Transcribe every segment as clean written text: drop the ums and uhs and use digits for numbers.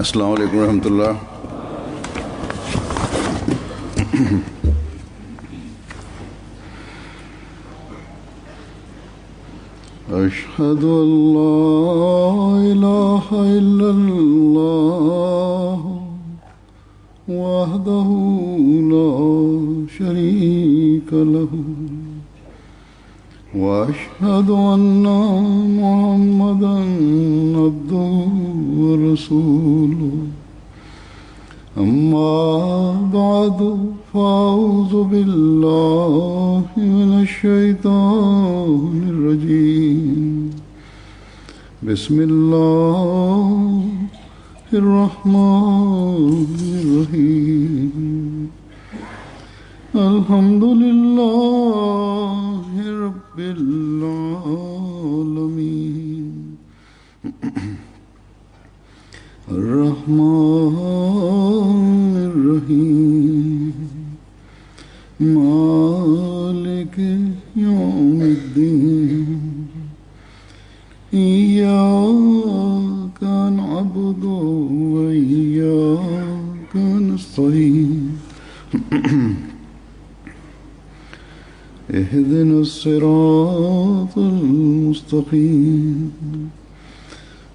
अस्सलाम वालेकुम रहमतुल्लाह। अशहदु अल्ला इलाहा इल्लल्लाह वहदहु ला शरीका लहु वअशहदु अन्ना मुहम्मदन अब्दुहु व रसूलुहु। अम्मा बअदु फ़अऊज़ु बिल्लाहि मिनश शैतानिर रजीम। बिस्मिल्लाहिर रहमानिर रहीम। अल्हम्दुलिल्लाहि रब्बिल आलमीन। अर्रहमानिर रहीम। मालिकि यौमिद्दीन। इय्याका नअबुदु व इय्याका नस्तईन। इहदिनस सिरातल मुस्तक़ीम।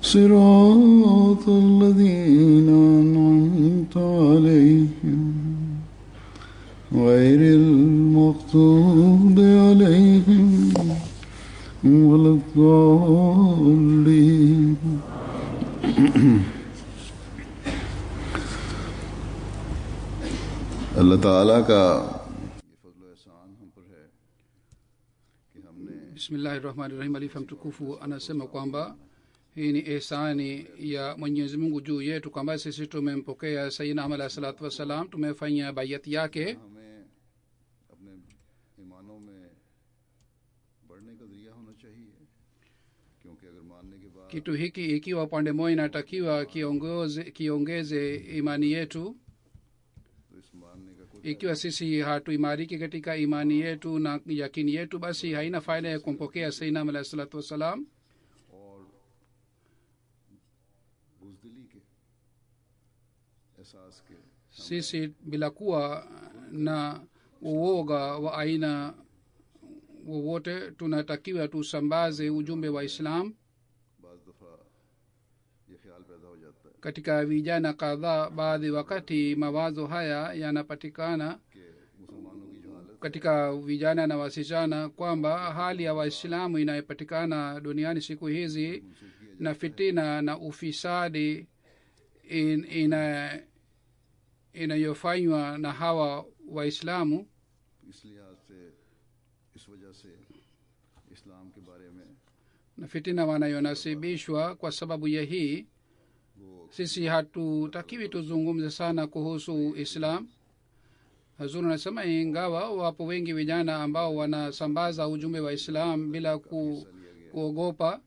सिरातल लज़ीना अनअमता अलैहिम गैरिल मग़ज़ूबि अलैहिम वलद्दाल्लीन। अल्लाह ताला का Bismillahirrahmanirrahim. Alifa mtukufu anasema kwamba hii ni ihsani ya Mwenyezi Mungu juu yetu kwamba sisi tumempokea Sayyidina Ahmad alayhi salatu wassalam, tumefanya bayat yake. Kitu hiki ikiwa upande mmoja inatakiwa kiongeze imani yetu. Ikiwa sisi hatuimariki katika imani yetu na yakini yetu, basi haina faida ya kumpokea Sayyidina Ahmad alayhi salatu wassalam. Sisi bila kuwa na uoga wa aina wowote tunatakiwa tusambaze ujumbe wa Islam. Katika vijana kadhaa baadhi wakati mawazo haya yanapatikana katika vijana na wasichana kwamba hali ya Waislamu inayopatikana duniani siku hizi na fitina na ufisadi inayofanywa na hawa Waislamu, na fitina wanayonasibishwa kwa sababu ya hii. Sisi hatutakiwi tuzungumze sana kuhusu Islam. Hazur anasema ingawa wapo wengi vijana ambao wanasambaza ujumbe wa Islam bila kuogopa,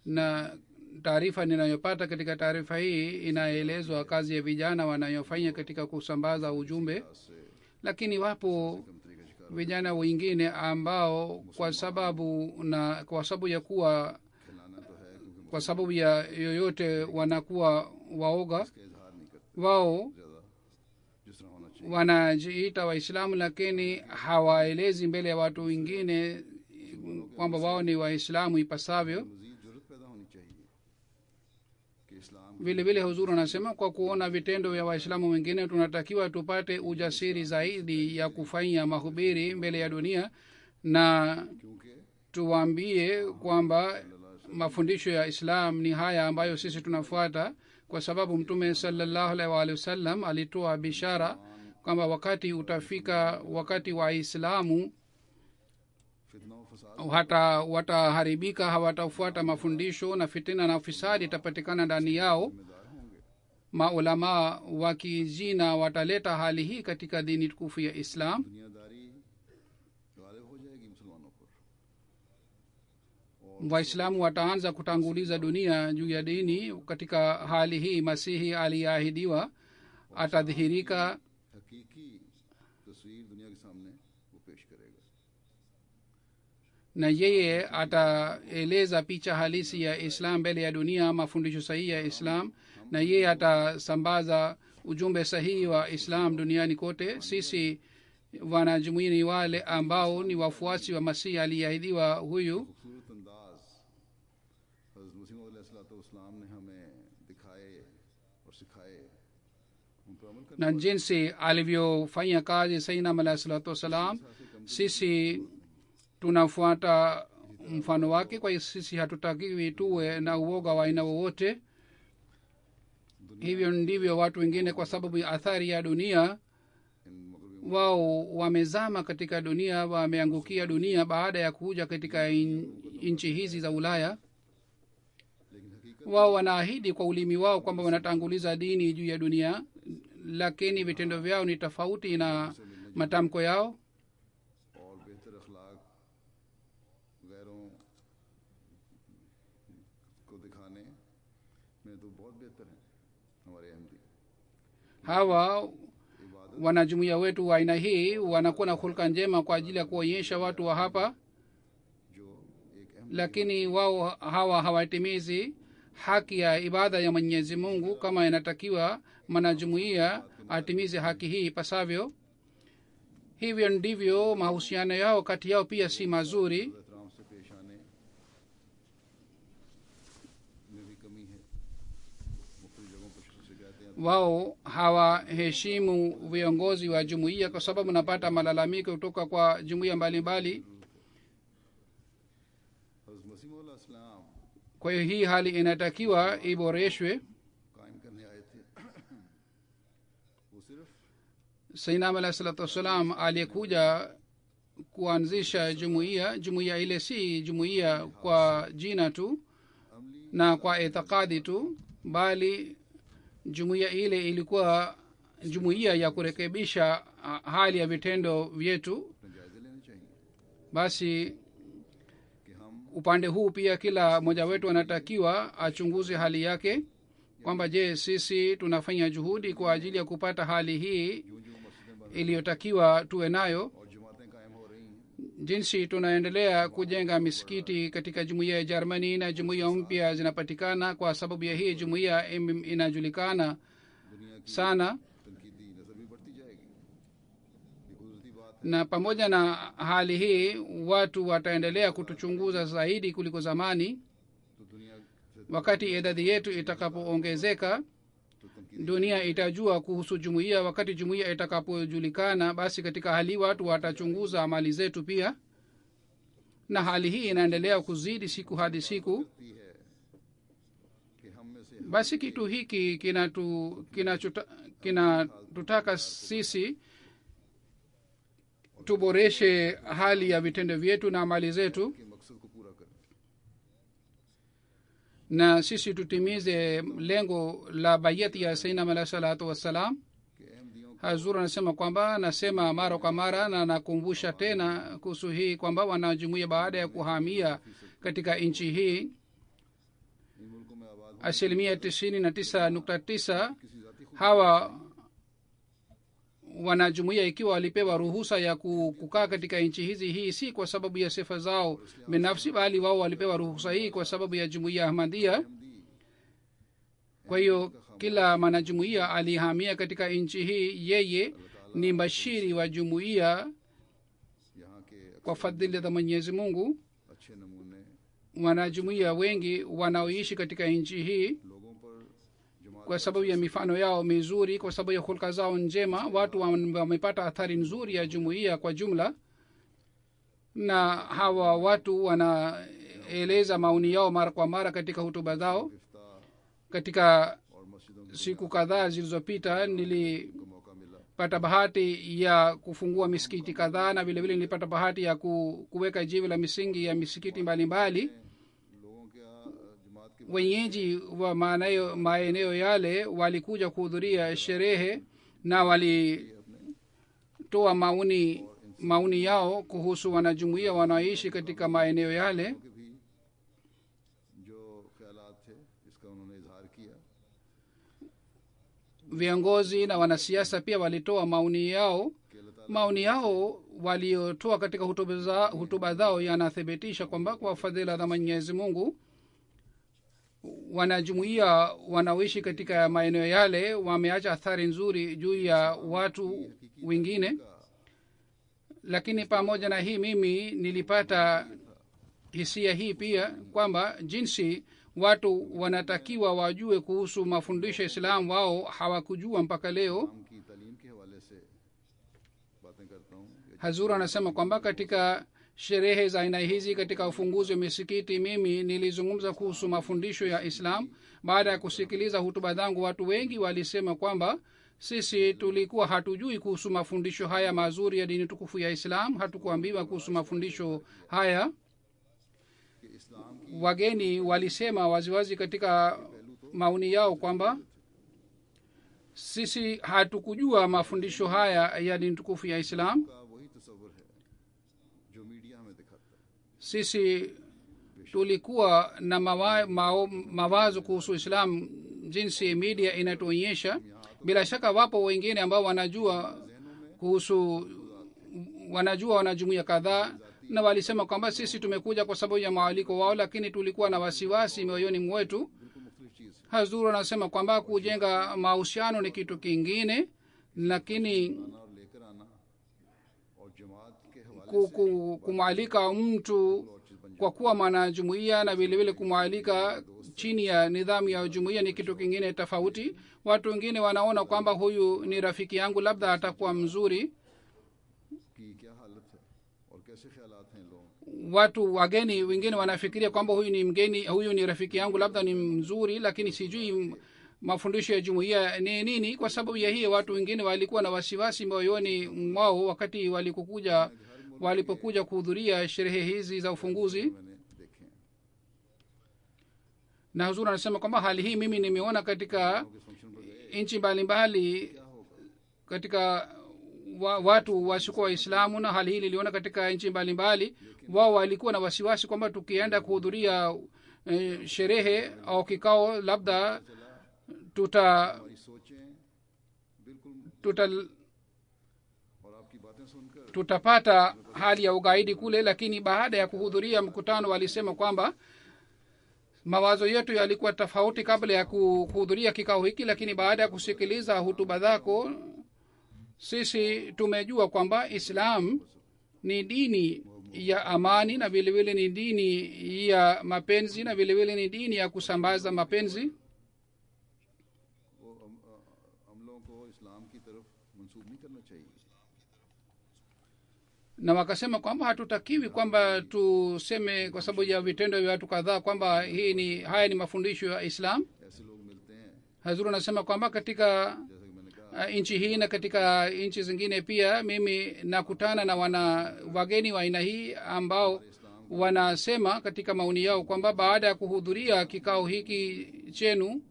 na taarifa ninayopata katika taarifa hii inaelezwa kazi ya vijana wanayofanya katika kusambaza ujumbe, lakini wapo vijana wengine ambao kwa sababu ya yoyote wanakuwa waoga. Wao wanajiita Waislamu lakini hawaelezi mbele ya watu wengine kwamba wao ni Waislamu ipasavyo. Vile vile huzuru anasema kwa kuona vitendo vya Waislamu wengine tunatakiwa tupate ujasiri zaidi ya kufanya mahubiri mbele ya dunia, na tuwaambie kwamba mafundisho ya Islam ni haya ambayo sisi tunafuata, kwa sababu Mtume sallallahu alaihi wasallam alitoa bishara kwamba wakati utafika wakati wa Islamu wataharibika, hawatafuata mafundisho na fitina na ufisadi itapatikana ndani yao. Maulama wa kijina wataleta hali hii katika dini tukufu ya Islam. Waislamu wataanza kutanguliza dunia juu ya dini. Katika hali hii Masihi aliahidiwa atadhihirika na yeye ataeleza picha halisi ya islam mbele ya dunia, mafundisho sahihi ya islam, na yeye atasambaza ujumbe sahihi wa islam duniani kote. Sisi wanajumuia ni wale ambao ni wafuasi wa masihi aliyeahidiwa huyu. खूबसूरत अंदाज हज़रत मसीह मौऊद अलैहिस्सलाम ने हमें दिखाए और सिखाए, उन पर अमल करना na jinsi alivyofanya kazi sainam alahi salatu wassalam, sisi tunafuata mfano wake. kwa hiyo sisi hatutakiwi tuwe na uoga wa aina wowote. hivyo ndivyo watu wengine, kwa sababu ya athari ya dunia, wao wamezama katika dunia, wameangukia dunia baada ya kuja katika nchi hizi za Ulaya. Wao wanaahidi kwa ulimi wao kwamba wanatanguliza dini juu ya dunia, lakini vitendo vyao ni tofauti na matamko yao. और बेहतर अखलाक गैरों को दिखाने में तो बहुत बेहतर हैं हमारे Ahmadi. Hawa wanajumuia wetu wa aina hii wanakuwa na hulka njema kwa ajili ya kuonyesha watu wa hapa, lakini wao hawatimizi haki ya ibada ya Mwenyezi Mungu kama inatakiwa mwanajumuia atimize haki hii pasavyo. hivyo ndivyo mahusiano yao kati yao pia si mazuri. एहतराम से पेश आने में भी कमी है। मुख्तलिफ जगहों पर शिकायतें आती wao hawaheshimu viongozi wa jumuiya, kwa sababu napata malalamiko kutoka kwa jumuiya mbalimbali. हैं। हज़रत मसीह मौऊद अलैहिस्सलाम kwa hiyo hii hali inatakiwa iboreshwe. कायम करने आए थे, वो सिर्फ sainam alahi salatu wassalam aliyekuja kuanzisha jumuiya ile si jumuiya kwa jina tu na kwa itikadi tu, bali jumuiya ile ilikuwa jumuiya ya kurekebisha hali ya vitendo vyetu. अपने जायजे लेने चाहिए Basi कि हम upande huu pia kila mmoja wetu anatakiwa achunguze hali yake, kwamba je, sisi tunafanya juhudi kwa ajili ya kupata hali hii यूं यूं मस्जिदें बन iliyotakiwa tuwe nayo. और जमातें कायम हो रही हैं, Jinsi tunaendelea kujenga misikiti katika jumuiya ya Germany na jumuiya mpya zinapatikana, kwa sababu ya hii jumuiya inajulikana दुनिया की sana. तनकीदी नजर भी बढ़ती जाएगी। ये कुदरती बात है। Na pamoja na hali hii watu wataendelea kutuchunguza zaidi kuliko zamani. तो दुनिया से Wakati idadi yetu itakapoongezeka, तो तनकीद dunia itajua kuhusu jumuiya. Wakati jumuiya itakapojulikana, basi katika hali watu watachunguza amali zetu pia, na hali hii inaendelea kuzidi siku hadi siku. करती है कि हम में से Basi kitu hiki kinatutaka sisi tuboreshe hali ya vitendo vyetu na amali zetu, के मकसद को पूरा करें। na sisi tutimize lengo la bayati ya sayyidina alayhi salatu wassalam. कि अहमदियों Hazur anasema kwamba, nasema mara kwa mara na nakumbusha tena kuhusu hii kwamba wanajumuia baada ya kuhamia katika nchi hii इन मुल्कों में आबाद 99.9 किसी जाती hawa wanajumuia, ikiwa walipewa ruhusa ya kukaa katika nchi hizi, hii si kwa sababu ya sifa zao binafsi, bali wao walipewa ruhusa hii kwa sababu ya jumuia Ahmadiyya. Ahmadi Kwa hiyo kila mwanajumuia alihamia katika nchi hii, yeye ni bashiri wa jumuia यहाँ के kwa fadhili za Mwenyezi Mungu. अच्छे नमूने Wanajumuia wengi wanaoishi katika nchi hii, लोगों पर जमात kwa sababu ya mifano yao mizuri, kwa sababu ya hulka zao njema, watu wamepata athari nzuri ya jumuiya kwa jumla. Na hawa watu wanaeleza maoni yao mara kwa mara katika hutuba zao. इफ्ता Katika और मस्जिदों के siku kadhaa zilizopita nilipata को मौका मिला bahati ya kufungua misikiti kadhaa, na vile vile nilipata bahati ya kuweka jiwe la misingi ya misikiti mbalimbali. लोगों के जमात के Wenyeji wa maeneo yale walikuja kuhudhuria sherehe na walitoa maoni yao kuhusu wanajumuia wanaoishi katika maeneo yale. के भी जो ख्यालात थे इसका उन्होंने इजहार किया। Viongozi na wanasiasa pia walitoa maoni yao कि अल्लाह maoni yao waliotoa katika hutuba zao yanathibitisha kwamba kwa fadhila za mwenyezi mungu wanajumuia wanaoishi katika maeneo yale wameacha athari nzuri juu ya watu wengine. Lakini pamoja na hii mimi nilipata hisia hii pia kwamba jinsi watu wanatakiwa wajue kuhusu mafundisho ya Islam wao hawakujua mpaka leo. Hazur anasema kwamba katika sherehe za aina hizi, katika ufunguzi wa misikiti, mimi nilizungumza kuhusu mafundisho ya Islam. Baada ya kusikiliza hutuba zangu, watu wengi walisema kwamba sisi tulikuwa hatujui kuhusu mafundisho haya mazuri ya dini tukufu ya Islam, hatukuambiwa kuhusu mafundisho haya. Wageni walisema waziwazi katika maoni yao kwamba sisi hatukujua mafundisho haya ya dini tukufu ya Islam. Sisi tulikuwa na mawazo kuhusu Islam jinsi media inatuonyesha. Bila shaka wapo wengine ambao wanajua wanajumuia kadhaa, na walisema kwamba sisi tumekuja kwa sababu ya mwaliko wao, lakini tulikuwa na wasiwasi mioyoni mwetu. Hazur anasema kwamba kujenga mahusiano ni kitu kingine, lakini kumwalika mtu kwa kuwa mwanajumuia na vile vile kumwalika chini ya nidhamu ya jumuia ni kitu kingine tofauti. Watu wengine wanaona kwamba huyu ni rafiki yangu, labda atakuwa mzuri. Watu wageni wengine wanafikiria kwamba huyu ni mgeni, huyu ni rafiki yangu, labda ni mzuri, lakini sijui mafundisho ya jumuiya ni nini. Kwa sababu ya hiyo watu wengine walikuwa na wasiwasi moyoni mwao wakati walipokuja kuhudhuria sherehe hizi za ufunguzi. Na Huzur anasema kwamba hali hii mimi nimeona katika nchi mbalimbali katika watu wasiokuwa Waislamu, na hali hii niliona katika nchi mbalimbali. Wao walikuwa na wasiwasi kwamba tukienda kuhudhuria sherehe au kikao, labda tutapata hali ya ugaidi kule. Lakini baada ya kuhudhuria mkutano walisema kwamba mawazo yetu yalikuwa tofauti kabla ya kuhudhuria kikao hiki, lakini baada ya kusikiliza hutuba zako sisi tumejua kwamba Islam ni dini ya amani, na vile vile ni dini ya mapenzi, na vile vile ni dini ya kusambaza mapenzi. Na wakasema kwamba hatutakiwi kwamba tuseme kwa sababu ya vitendo vya watu kadhaa kwamba haya ni mafundisho ya Islam. Hazur anasema kwamba katika nchi hii na katika nchi zingine pia mimi nakutana na wageni wa aina hii ambao wanasema katika maoni yao kwamba baada ya kuhudhuria kikao hiki chenu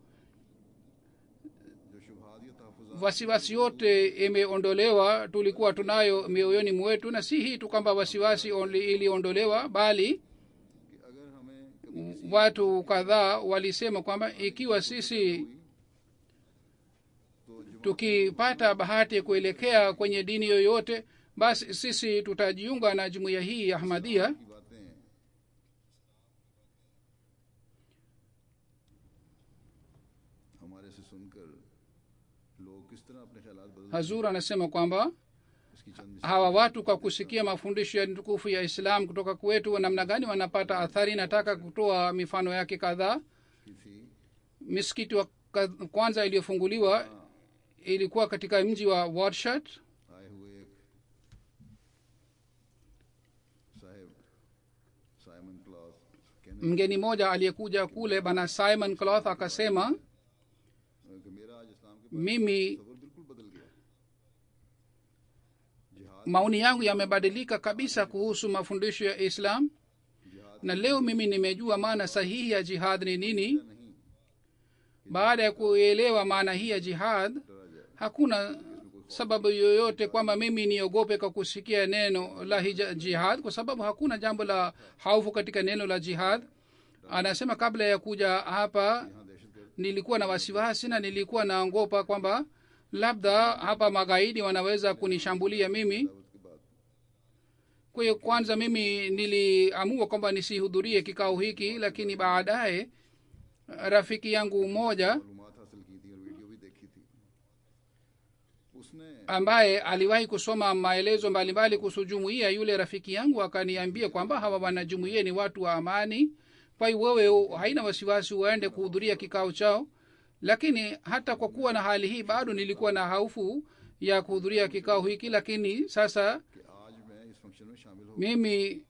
wasiwasi yote imeondolewa tulikuwa tunayo mioyoni mwetu. Na si hii tu kwamba wasiwasi iliondolewa, bali watu kadhaa walisema kwamba ikiwa sisi tukipata bahati ya kuelekea kwenye dini yoyote, basi sisi tutajiunga na jumuiya hii ya Ahmadiyya. Hazur anasema kwamba hawa watu kwa kusikia mafundisho ya tukufu ya Islam kutoka kwetu namna gani wanapata athari. Nataka kutoa mifano yake kadhaa. Misikiti wa kwanza iliyofunguliwa ilikuwa katika mji wa Warshat. Mgeni mmoja aliyekuja kule, bana Simon Cloth, akasema mimi maoni yangu yamebadilika kabisa kuhusu mafundisho ya Islam, na leo mimi nimejua maana sahihi ya jihad ni nini. Baada ya kuelewa maana hii ya jihad, hakuna sababu yoyote kwamba mimi niogope kwa kusikia neno la jihad, kwa sababu hakuna jambo la haufu katika neno la jihad. Anasema kabla ya kuja hapa nilikuwa na wasiwasi na nilikuwa naogopa kwamba labda hapa magaidi wanaweza kunishambulia mimi. Kwa hiyo kwanza mimi niliamua kwamba nisihudhurie kikao hiki, lakini baadaye rafiki yangu mmoja मालूमात हासिल की थी और वीडियो भी देखी थी, उसने ambaye aliwahi kusoma maelezo mbalimbali kuhusu jumuiya, yule rafiki yangu akaniambia kwamba hawa wanajumuiya ni watu wa amani, kwa hiyo wewe haina wasiwasi uende kuhudhuria kikao chao. Lakini hata kwa kuwa na hali hii bado nilikuwa na hofu ya kuhudhuria kikao hiki. lakini sasa कि आज मैं इस फंक्शन में शामिल हो mimi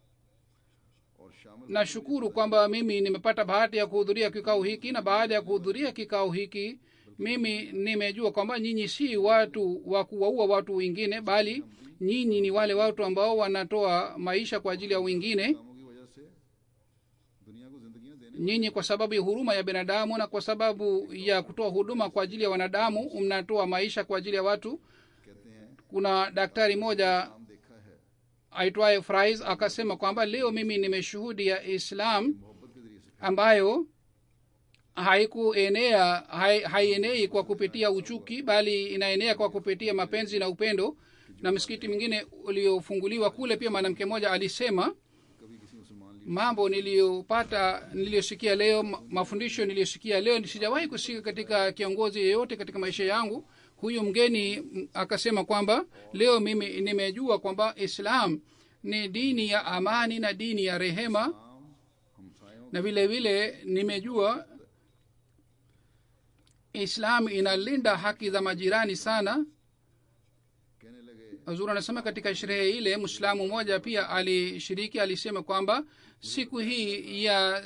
और शामिल nashukuru kwamba mimi nimepata bahati ya kuhudhuria kikao hiki, na baada ya kuhudhuria kikao hiki mimi nimejua kwamba nyinyi si watu wa kuwaua watu wengine, bali nyinyi ni wale watu ambao wanatoa maisha kwa ajili ya wengine. कामों की वजह से दुनिया को जिंदगियां देने Nyinyi kwa sababu ya huruma ya binadamu na kwa sababu ya kutoa huduma kwa ajili ya wanadamu mnatoa maisha kwa ajili ya watu. कहते हैं, Kuna daktari moja नाम देखा है aitwaye Frais akasema kwamba leo mimi nimeshuhudia Islam मोहब्बत के जरिए से ambayo haienei kwa kupitia uchuki, bali inaenea kwa kupitia mapenzi na upendo. Na msikiti mwingine uliofunguliwa kule pia mwanamke mmoja alisema, कभी किसी मुसलमान mambo niliyosikia leo, mafundisho niliyosikia leo sijawahi kusikia katika kiongozi yeyote katika maisha yangu. Huyu mgeni akasema kwamba leo mimi nimejua kwamba Islam ni dini ya amani na dini ya rehema, हमसायों na vile vile nimejua Islam inalinda haki za majirani sana. कहने लगे Hazur anasema katika sherehe ile Muislamu mmoja pia alishiriki, alisema kwamba siku hii ya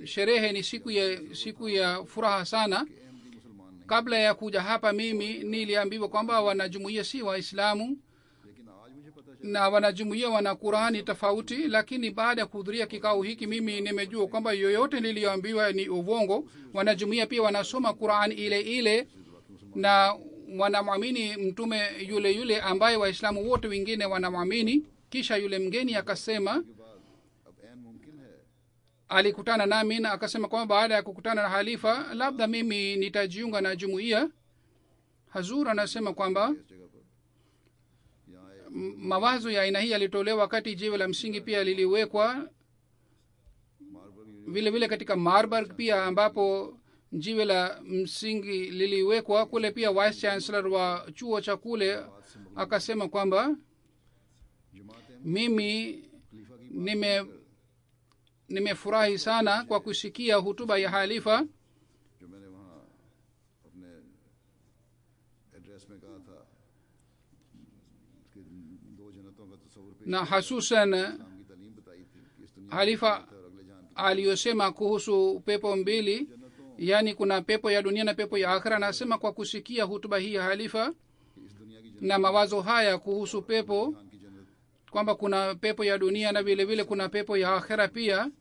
sherehe ni siku ya furaha sana. Ahmadi मुसलमान नहीं, Kabla ya kuja hapa mimi niliambiwa kwamba wanajumuiya si Waislamu लेकिन आज मुझे पता na wanajumuiya wana Qurani tofauti. Lakini baada ya kuhudhuria kikao hiki mimi nimejua kwamba yoyote niliyoambiwa ni uvongo. Wanajumuiya pia wanasoma Qurani ile ile na wanamwamini mtume yule yule ambaye Waislamu wote wengine wanamwamini. Kisha yule mgeni akasema, के बाद अब ऐन मुमकिन है alikutana nami na akasema kwamba baada ya kukutana na halifa labda mimi nitajiunga na jumuiya. Hazur anasema kwamba इस जगह पर यहाँ mawazo ya aina hii yalitolewa wakati jiwe la msingi pia liliwekwa, marble vile vile katika Marburg pia ambapo jiwe la msingi liliwekwa kule. Pia vice chancellor wa chuo cha kule akasema kwamba जमात mimi खलीफा की nimefurahi sana kwa kusikia hutuba ya halifa, जो मैंने वहाँ अपने एड्रेस में कहा था कि दो जन्नतों का तस्वुर पेश na hasusan इस्लाम की तालीम बताई थी कि इस दुनिया halifa और अगले जान की aliyosema kuhusu pepo mbili, yaani kuna pepo ya dunia na pepo ya akhira. Anasema kwa kusikia hutuba hii ya halifa इस दुनिया की na mawazo haya kuhusu pepo, जन्नत की जन्नत kwamba kuna pepo ya dunia na vile vile kuna pepo ya akhira pia,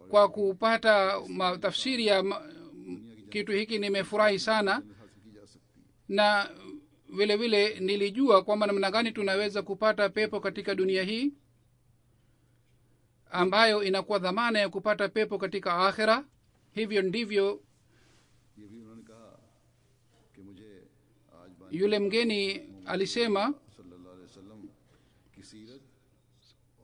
kwa kupata tafsiri ya kitu hiki nimefurahi sana. हासिल की जा सकती है। Na vile vile nilijua kwamba namna gani tunaweza kupata pepo katika dunia hii ambayo inakuwa dhamana ya kupata pepo katika akhira. Hivyo ndivyo ये भी उन्होंने कहा कि मुझे आज बानी yule mgeni alisema, सल्लल्लाहु अलैहि वसल्लम की सीरत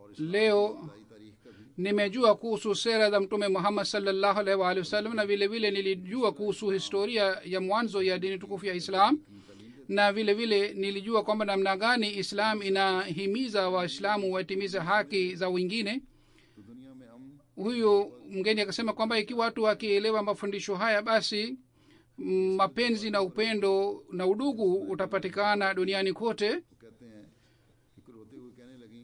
और leo इस्लामी तारीख का भी nimejua kuhusu sera za mtume Muhammad sallallahu alaihi wa alihi wasallam, na vile vile nilijua kuhusu historia ya mwanzo ya dini tukufu ya Islam, na vile vile nilijua kwamba namna gani Islam inahimiza Waislamu watimize haki za wengine. तो दुनिया में अमन Huyu mgeni akasema kwamba ikiwa watu wakielewa mafundisho haya, basi mapenzi na upendo na udugu utapatikana duniani kote. वो कहते हैं कि रोते हुए कहने लगी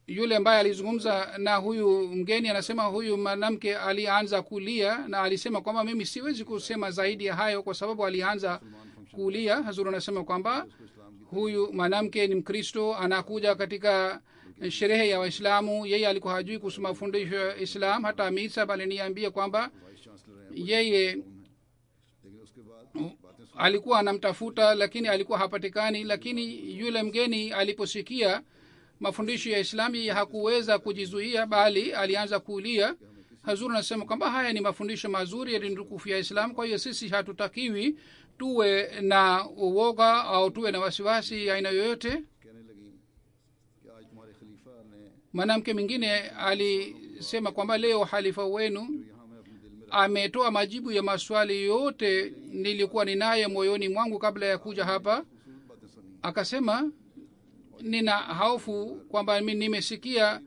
Yule ambaye alizungumza na huyu mgeni anasema huyu mwanamke alianza kulia na alisema kwamba mimi siwezi kusema zaidi ya hayo kwa sababu alianza kulia. Hazur anasema kwamba huyu mwanamke ni Mkristo, anakuja katika sherehe ya Waislamu. Yeye alikuwa hajui kuhusu mafundisho ya Islam. Hata Amir Sahab aliniambia kwamba vice chancellor हैं yeye लेकिन उसके बाद बातें सुन alikuwa anamtafuta lakini alikuwa hapatikani. Lakini yule mgeni aliposikia mafundisho ya Islam yeye hakuweza kujizuia, bali alianza kulia. Hazur anasema kwamba haya ni mafundisho mazuri ya dini tukufu ya Islam, kwa hiyo sisi hatutakiwi tuwe na uoga au tuwe na wasiwasi aina yoyote. कहने लगी कि आज तुम्हारे खलीफा ने mwanamke mwingine alisema kwamba leo halifa wenu यहाँ मैं अपने दिल में ametoa majibu ya maswali yote nilikuwa ninayo moyoni mwangu kabla ya kuja hapa. खूबसूरत बातें सुनी Akasema nina hofu kwamba nimesikia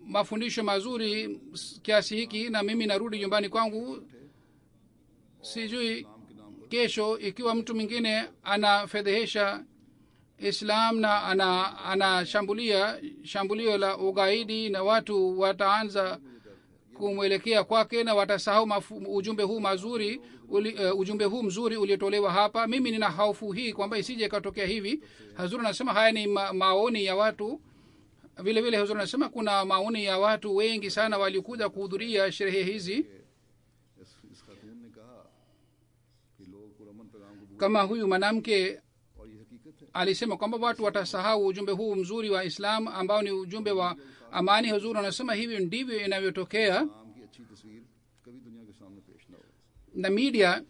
mafundisho mazuri kiasi hiki na mimi narudi nyumbani kwangu, sijui kesho ikiwa mtu mwingine anafedhehesha islam na anashambulia shambulio la ugaidi na watu wataanza kumwelekea kwake na watasahau ujumbe huu mazuri ujumbe huu mzuri uliotolewa hapa. Mimi nina hofu hii kwamba isije ikatokea hivi. Hazur anasema haya ni maoni ya watu. Vile vile Hazur anasema kuna maoni ya watu wengi sana walikuja kuhudhuria sherehe hizi. इस खातून ने कहा कि लोग पुरअमन पैगाम को Kama huyu mwanamke और ये हकीकत है alisema kwamba watu watasahau ujumbe huu mzuri wa Islam ambao ni ujumbe wa amani. Hazur anasema hivi ndivyo inavyotokea, नाम की अच्छी तस्वीर कभी दुनिया के सामने पेश ना हो, na media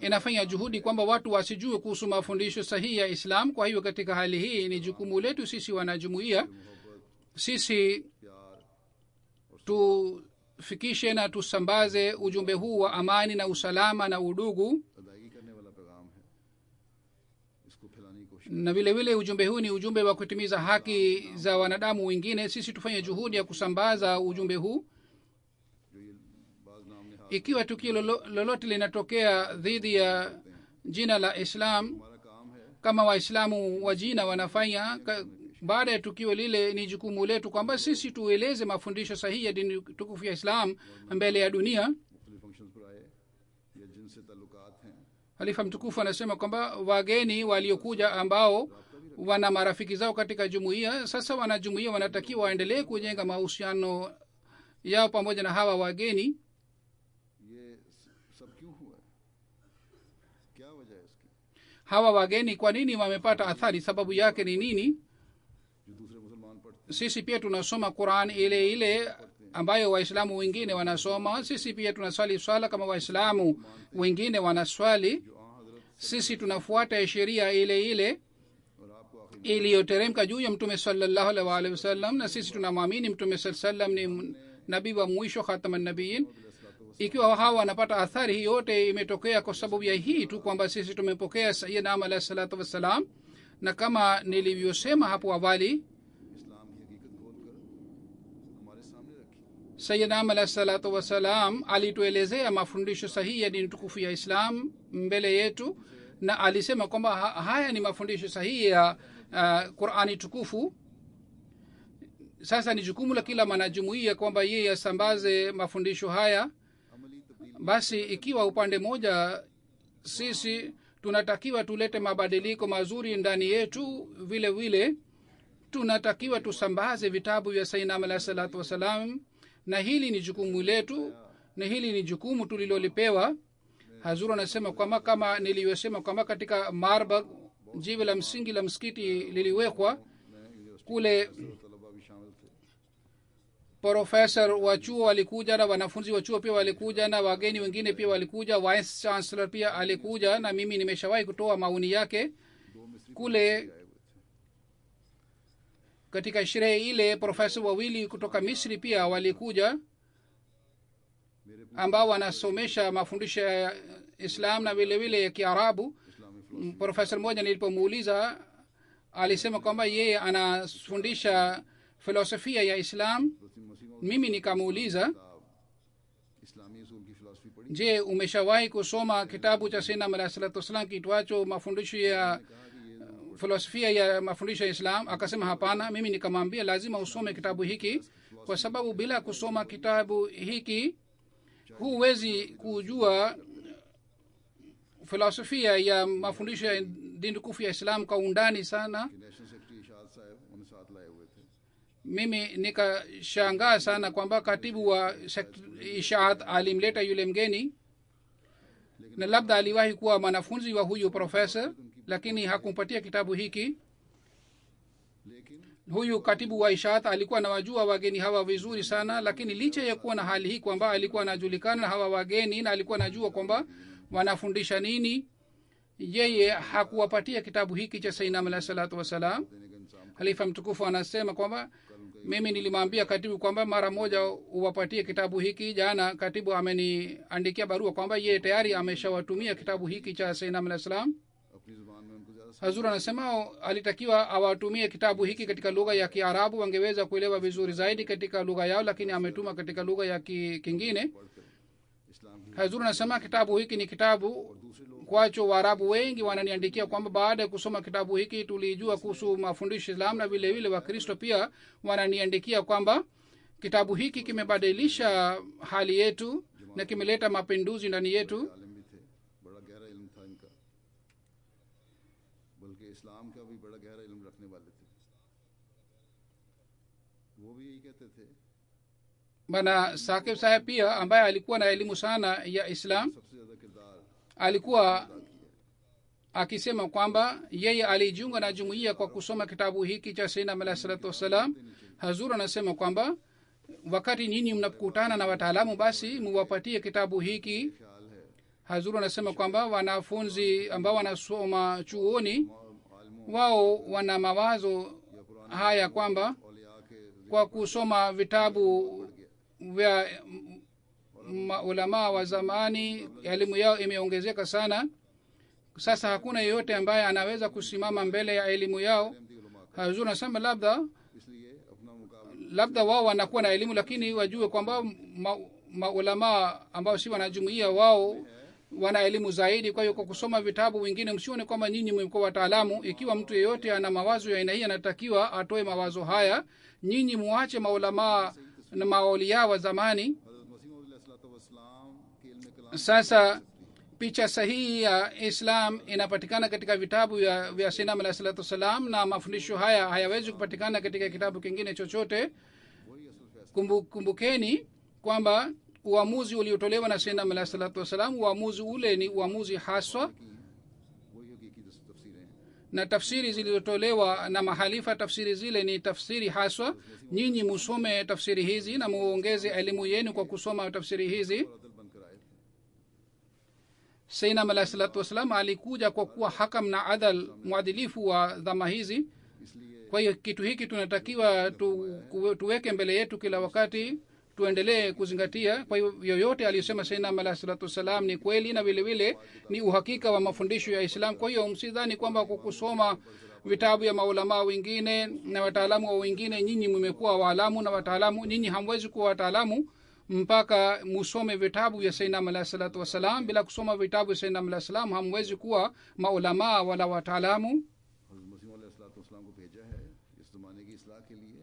inafanya juhudi kwamba watu wasijue kuhusu mafundisho sahihi ya Islam. Kwa hiyo katika hali hii ni jukumu letu sisi wanajumuiya, sisi प्यार tufikishe na tusambaze ujumbe huu wa amani na usalama na udugu, अदायगी करने वाला पैगाम है, इसको फैलाने की कोशिश na vile vile ujumbe huu ni ujumbe wa kutimiza haki za wanadamu wengine. Sisi tufanye juhudi ya kusambaza ujumbe huu. जो ये बाज नाम ने Ikiwa tukio lolote linatokea dhidi ya jina la Islam, हमारा काम है kama waislamu wa jina wanafanya baada ya tukio lile, ni jukumu letu kwamba sisi tueleze mafundisho sahihi ya dini tukufu ya Islam mbele ya dunia. मुख्तलिफ फंक्शंस पर आए या जिनसे ताल्लुकात हैं Halifa mtukufu anasema kwamba wageni waliokuja ambao wana marafiki zao katika jumuiya, sasa wanajumuiya wanatakiwa waendelee kujenga mahusiano yao pamoja na hawa wageni. ये सब क्यों हुआ है, क्या वजह है इसकी, Hawa wageni kwa nini wamepata athari, sababu yake ni nini? जो दूसरे मुसलमान पढ़ते Sisi pia tunasoma Qur'an ile ile ambayo waislamu wengine wanasoma. Sisi pia tunaswali swala kama waislamu wengine wanaswali. जो हजरत Sisi tunafuata sheria ile ile और आपको आखिरी iliyoteremka juu ya mtume sallallahu alaihi wasallam, na sisi tunamwamini mtume sallallahu alaihi wasallam ni nabii wa mwisho, khataman nabiyin. Ikiwa hawa wanapata athari, hii yote imetokea kwa sababu ya hii tu kwamba sisi tumepokea sayyidina alayhi salatu wassalam, na kama nilivyosema hapo awali, इस्लाम की हकीकत खोल कर हमारे सामने रखी। sayyidina alayhi salatu wassalam alituelezea mafundisho sahihi ya dini tukufu ya Islam mbele yetu, na alisema kwamba haya ni mafundisho sahihi ya Qur'ani tukufu. Sasa ni jukumu la kila mwanajumuiya kwamba yeye asambaze mafundisho haya. अमली तब्दील Basi ikiwa upande moja sisi tunatakiwa tulete mabadiliko mazuri ndani yetu, vile vile tunatakiwa tusambaze vitabu vya sayyidina alayhi salatu wasalam, na hili ni jukumu letu na hili ni jukumu tulilolipewa. Hazur anasema kwamba kama nilivyosema kwamba katika Marbag jiwe la msingi la msikiti liliwekwa kule, तलबा भी शामिल थे। professor wa chuo walikuja na wanafunzi wa chuo pia walikuja na wageni wengine pia walikuja, vice chancellor pia alikuja, na mimi nimeshawahi kutoa maoni yake kule. Katika sherehe ile profesa wawili kutoka Misri pia walikuja ambao wanasomesha mafundisho ya Islam na vile vile ya Kiarabu. Profesa mmoja nilipomuuliza alisema kwamba yeye anafundisha filosofia ya Islam. Mimi nikamuuliza, इस्लामी उसूल की फिलॉसफी पढ़ी, je, umeshawahi kusoma kitabu cha sayyidina alayhi salatu wasallam kitwacho mafundisho ya filosofia ya mafundisho ya Islam? Akasema hapana. Mimi nikamwambia lazima usome kitabu hiki, kwa sababu bila kusoma kitabu hiki huwezi kujua filosofia ya mafundisho ya dini tukufu ya Islam kwa undani sana. कि national secretary इशाद साहब उन्हें साथ लाए हुए थे। Mimi nikashangaa sana kwamba katibu wa Ishaad alimleta yule mgeni, na labda aliwahi kuwa mwanafunzi wa huyu profesa, lakini hakumpatia kitabu hiki. लेकिन Huyu katibu wa Ishaad alikuwa anawajua wageni hawa vizuri sana, lakini licha ya kuwa na hali hii kwamba alikuwa anajulikana na hawa wageni na alikuwa anajua kwamba wanafundisha nini, yeye hakuwapatia kitabu hiki cha sainam alahi salatu wassalam. देने का इंतजाम halifa mtukufu anasema kwamba mimi nilimwambia katibu kwamba mara moja uwapatie kitabu hiki. Jana katibu ameniandikia barua kwamba yeye tayari ameshawatumia kitabu hiki cha sainam alahi salam. अपनी जुबान में उनको ज्यादा hazur anasema alitakiwa awatumie kitabu hiki katika lugha ya Kiarabu, wangeweza kuelewa vizuri zaidi katika lugha yao, lakini ametuma katika lugha ya kingine. पढ़कर इस्लाम की hazur anasema kitabu hiki ni kitabu kwacho Waarabu wengi wananiandikia kwamba baada ya kusoma kitabu hiki tulijua kuhusu mafundisho ya Islam, na vile vile Wakristo pia wananiandikia kwamba kitabu hiki kimebadilisha hali yetu na kimeleta mapinduzi ndani yetu. आलिम भी थे, बड़ा गहरा इल्म था इनका, बल्कि इस्लाम का भी बड़ा गहरा इल्म रखने वाले थे। वो भी यही कहते थे, Bana Sakib Saheb pia ambaye alikuwa na elimu sana ya Islam सबसे ज्यादा किरदार alikuwa akisema kwamba yeye alijiunga na jumuiya kwa kusoma kitabu hiki cha Sayyidina Alayhi salatu wassalam. Hazur anasema kwamba wakati nyinyi mnapokutana na wataalamu basi muwapatie kitabu hiki. ख्याल है Hazur anasema kwamba wanafunzi ambao wanasoma chuoni आलिमों wao wana mawazo haya kwamba औलिया के kwa kusoma vitabu vya maulamaa wa zamani elimu yao imeongezeka sana. Sasa hakuna yeyote ambaye anaweza kusimama mbele ya elimu yao. Ahmadi उलमा का, Hazur anasema इसलिए अपना मुकाबला labda wao wanakuwa na elimu, lakini wajue kwamba maulamaa ambao si wanajumuia wao wana elimu zaidi. Kwa hiyo kwa kusoma vitabu vingine msione kwamba nyinyi mmekuwa wataalamu. Ikiwa mtu yeyote ana mawazo ya aina hii anatakiwa atoe mawazo haya. Nyinyi muache maulamaa na maaulia wa zamani. हज़रत मसीह मौऊद अलैहिस्सलाम के इल्म कलाम Sasa picha sahihi ya Islam inapatikana katika vitabu vya Sayyidina Alayhi salatu wassalam, na mafundisho haya hayawezi kupatikana katika kitabu kingine chochote. वही असल फैसला Kumbukeni kwamba uamuzi uliotolewa na Sayyidina Alayhi salatu wassalam, uamuzi ule ni uamuzi haswa, की वही हकीकी तफसीरें हैं। na tafsiri zilizotolewa na mahalifa, tafsiri zile ni tafsiri haswa. Nyinyi musome tafsiri hizi na muongeze elimu yenu kwa kusoma tafsiri hizi. और अदल बनकर आए थे, Sayyidina Alayhi salatu wassalam alikuja kwa kuwa hakam na adal, mwadilifu wa dhama hizi. इसलिए Kwa hiyo kitu hiki tunatakiwa tuweke mbele yetu kila wakati, tuendelee kuzingatia. Kwa hiyo yoyote aliyosema Sayyidina Alayhi salatu wassalam ni kweli na vile vile ni uhakika wa mafundisho ya Islam. Kwa hiyo msidhani kwamba kwa kusoma vitabu ya maulamaa wengine na wataalamu wa wengine nyinyi mmekuwa waalamu na wataalamu. Nyinyi hamwezi kuwa wataalamu mpaka musome vitabu vya Sayyidina Alayhi salatu wassalam. Bila kusoma vitabu vya Sayyidina Alayhi salam hamwezi kuwa maulamaa wala wataalamu. हज़रत मसीह मौऊद अलैहिस्सलाम को भेजा है इस ज़माने की इस्लाह के लिए।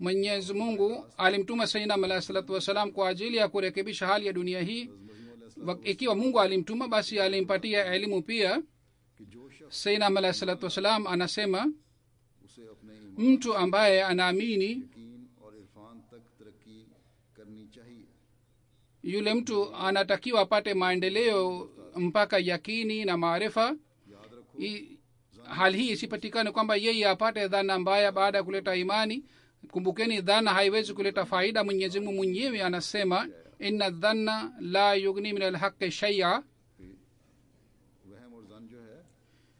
Mwenyezi Mungu alimtuma Sayyidina Alayhi salatu wassalam kwa ajili ya kurekebisha hali ya dunia hii. हज़रत मसीह मौऊद अलैहिस्सलाम Ikiwa Mungu alimtuma basi alimpatia elimu pia. कि जो शख्स Sayyidina Alayhi salatu wassalam anasema उसे अपने ईमान, mtu ambaye anaamini, यकीन और इरफान तक तरक्की करनी चाहिए। yule mtu anatakiwa apate maendeleo mpaka yakini na maarifa. याद रखो Hali hii isipatikane kwamba yeye apate dhana mbaya baada ya kuleta imani. Kumbukeni, dhana haiwezi kuleta faida. Mwenyezi Mungu mwenyewe anasema inna dhanna la yughni min alhaqqi shay'a, वहम और जन जो है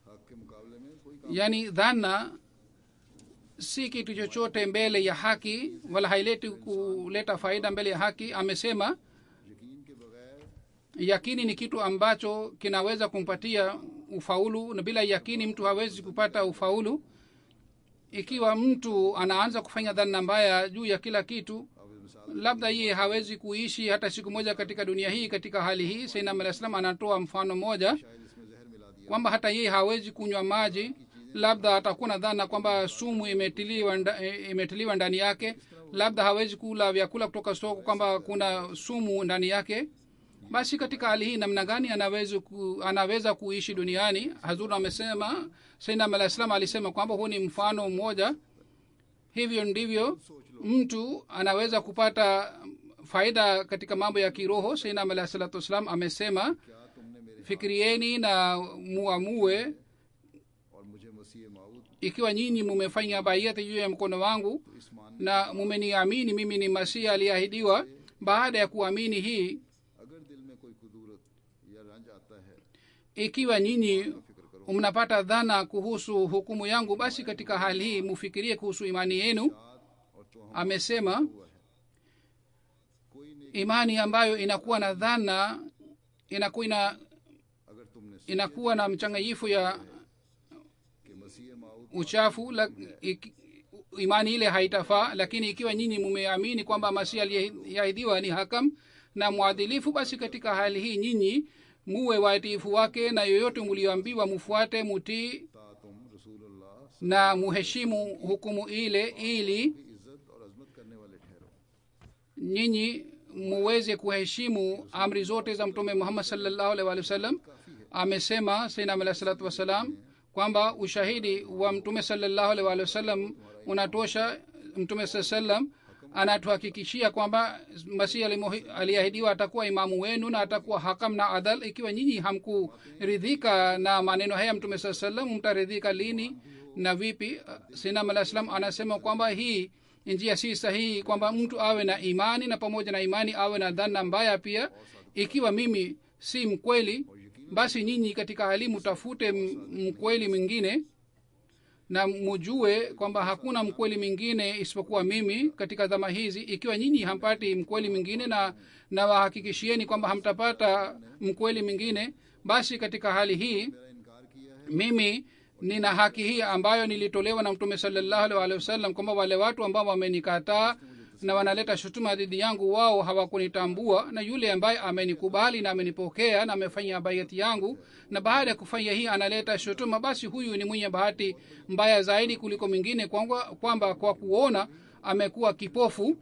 हक के मुकाबले में कोई काम yani dhana si kitu chochote mbele ya haki, wala haileti kuleta faida mbele ya haki. Amesema यकीन के बगैर yakini ni kitu ambacho kinaweza kumpatia ufaulu, na bila yakini mtu hawezi kupata ufaulu. Ikiwa mtu anaanza kufanya dhana mbaya juu ya kila kitu, अब इस मिसाल labda yeye hawezi kuishi hata siku moja katika dunia hii. Katika hali hii Sayyidina Alayhi salam anatoa mfano moja शायद इसमें जहर मिला दिया kwamba hata yeye hawezi kunywa maji. Labda atakuwa na dhana kwamba sumu imetiliwa ndani yake. Labda hawezi kula vyakula kutoka soko kwamba kuna sumu ndani yake. Basi katika hali hii namna gani anaweza kuishi duniani? Hazur amesema, Sayyidina Alayhi salam alisema kwamba huu ni mfano mmoja. Hivyo ndivyo mtu anaweza kupata faida katika mambo ya kiroho. Sayyidina Alayhi salatu wassalam amesema, क्या तुमने मेरे fikirieni na muamue, और मुझे मसीह माऊद ikiwa nyinyi mumefanya baiyati juu ya mkono wangu इस मान na mumeniamini mimi ni masihi aliyeahidiwa. Baada ya kuamini hii, अगर दिल में कोई कुदूरत या रंज आता है ikiwa nyinyi mnapata dhana kuhusu hukumu yangu, basi katika hali hii mufikirie kuhusu imani yenu. Amesema imani ambayo inakuwa na dhana inakuwa na mchanganyiko ya uchafu imani ile haitafaa. Lakini ikiwa nyinyi mumeamini kwamba masihi aliyeahidiwa ni hakam na mwadilifu, basi katika hali hii nyinyi muwe watiifu wake, na yoyote mlioambiwa mufuate, mutii na muheshimu hukumu ile, ili nyinyi muweze kuheshimu amri zote za mtume Muhammad sallallahu alaihi wasallam. Amesema sayyidina alayhi salatu wasalam kwamba ushahidi wa mtume sallallahu alaihi wasallam unatosha. Mtume sallam anatuhakikishia kwamba masihi aliahidiwa atakuwa imamu wenu na atakuwa hakam na adal. Ikiwa nyinyi hamkuridhika na maneno haya mtume sallam, mtaridhika lini na vipi? Sayyidina alayhi salam anasema kwamba hii njia si sahihi, kwamba mtu awe na imani na pamoja na imani awe na dhana mbaya pia. Ikiwa mimi si mkweli, basi nyinyi katika hali mtafute mkweli mwingine, na mujue kwamba hakuna mkweli mwingine isipokuwa mimi katika zama hizi. Ikiwa nyinyi hampati mkweli mwingine, na wahakikishieni kwamba hamtapata mkweli mwingine, basi katika hali hii mimi nina haki hii ambayo nilitolewa na mtume sallallahu alaihi wasallam, kwamba wale watu ambao wamenikataa na wanaleta shutuma dhidi yangu, wao hawakunitambua, na yule ambaye amenikubali na amenipokea na amefanya bayati yangu, na baada ya kufanya hii analeta shutuma, basi huyu ni mwenye bahati mbaya zaidi kuliko mwingine, kwamba kwa kuona amekuwa kipofu.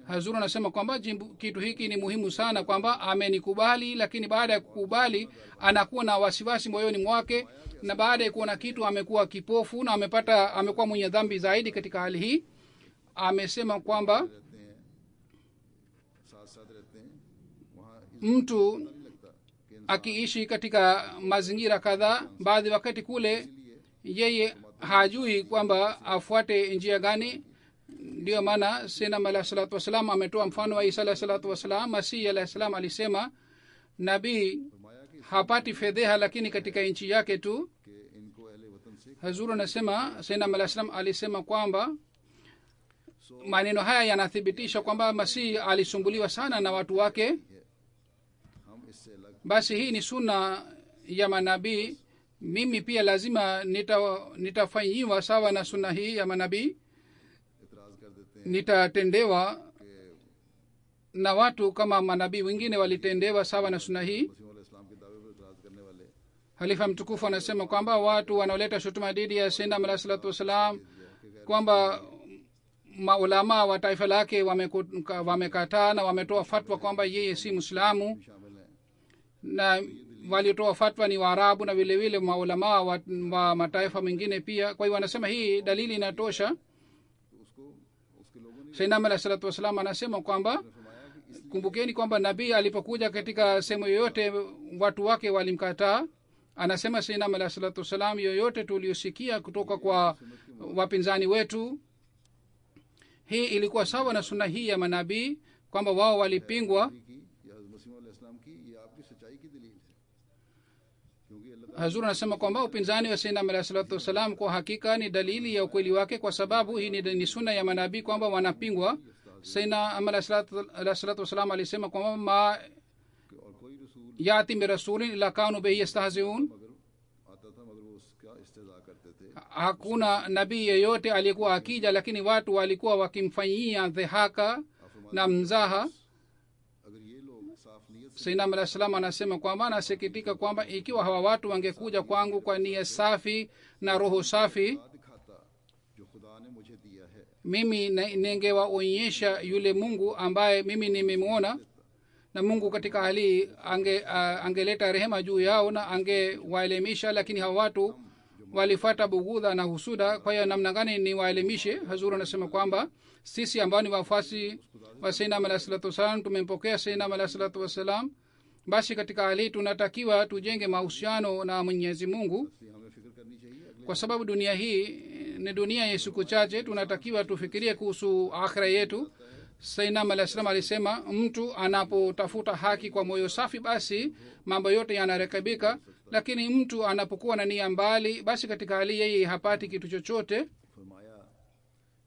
Hazur anasema kwamba kitu hiki ni muhimu sana, kwamba amenikubali, lakini baada ya kukubali anakuwa na wasiwasi moyoni mwake, na baada ya kuona kitu amekuwa kipofu na amekuwa mwenye dhambi zaidi. Katika hali hii amesema kwamba mtu akiishi katika mazingira kadhaa, baadhi wakati kule yeye hajui kwamba afuate njia gani. Ndio maana Sayyidina alayhi salatu wasalam ametoa mfano wa Isa alayhi salatu wasalam. Masihi alayhi salam alisema nabii hapati fedheha lakini katika nchi yake tu. Hazuru anasema Sayyidina alayhi salam alisema kwamba maneno haya yanathibitisha kwamba Masihi alisumbuliwa sana na watu wake. Basi hii ni sunna ya manabii. Mimi pia lazima nitafanyiwa sawa na sunna hii ya manabii, nitatendewa na watu kama manabii wengine walitendewa sawa na sunna hii. Halifa mtukufu anasema kwamba watu wanaoleta shutuma dhidi ya Sayyidina alayhi salatu wasalam kwamba maulama wa taifa lake wamekataa na wametoa fatwa kwamba yeye si Muislamu, na waliotoa fatwa ni Waarabu na vile vile maulama wa mataifa mengine pia. Kwa hiyo wanasema hii dalili inatosha. Sayyidina alayhi salatu wasalam anasema kwamba kumbukeni kwamba nabii alipokuja katika sehemu yoyote watu wake walimkataa. Anasema Sayyidina alayhi salatu wasalam, yoyote tuliosikia kutoka kwa wapinzani wetu, hii ilikuwa sawa na sunna hii ya manabii, kwamba wao walipingwa. Hazur anasema kwamba upinzani wa Sayyidina alayhi salatu wasalam kwa hakika ni dalili ya ukweli wake, kwa sababu hii ni sunna ya manabii kwamba wanapingwa. Sayyidina alayhi salatu wasalam alisema kwamba ma yati bi rasulin illa kanu bihi yastahziun, hakuna nabii yeyote aliyekuwa akija lakini watu walikuwa wakimfanyia dhihaka na mzaha. Sayyidina alayhi salam anasema kwamba anasikitika kwamba ikiwa hawa watu wangekuja kwangu kwa nia safi na roho safi, mimi ningewaonyesha yule Mungu ambaye mimi nimemwona, na Mungu katika hali angeleta rehema juu yao na angewaelimisha. Lakini hawa watu walifuata bugudha na husuda. Kwa hiyo namna gani ni waelimishe? Hazur anasema kwamba sisi ambao ni wafuasi wa Sayyidina alayhi salatu wasalam tumempokea Sayyidina alayhi salatu wasalam, basi katika hali tunatakiwa tujenge mahusiano na Mwenyezi Mungu, kwa sababu dunia hii ni dunia ya siku chache. Tunatakiwa tufikirie kuhusu akhira yetu. Sayyidina alayhi salam alisema mtu anapotafuta haki kwa moyo safi, basi mambo yote yanarekebika. lakini mtu anapokuwa na nia mbali, basi katika hali yeye hapati kitu chochote. फरमाया